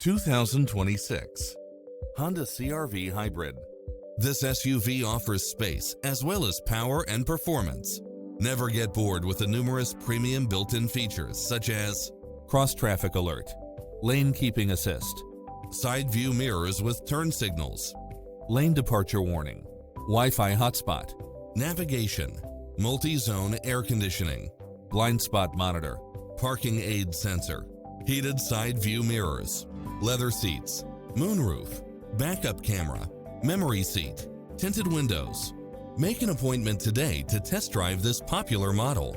2026 Honda CR-V Hybrid. This SUV offers space as well as power and performance. Never get bored with the numerous premium built-in features such as cross-traffic alert, lane keeping assist, side view mirrors with turn signals, lane departure warning, Wi-Fi hotspot, navigation, multi-zone air conditioning, blind spot monitor, parking aid sensor, heated side view mirrors, leather seats, moonroof, backup camera, memory seat, tinted windows. Make an appointment today to test drive this popular model.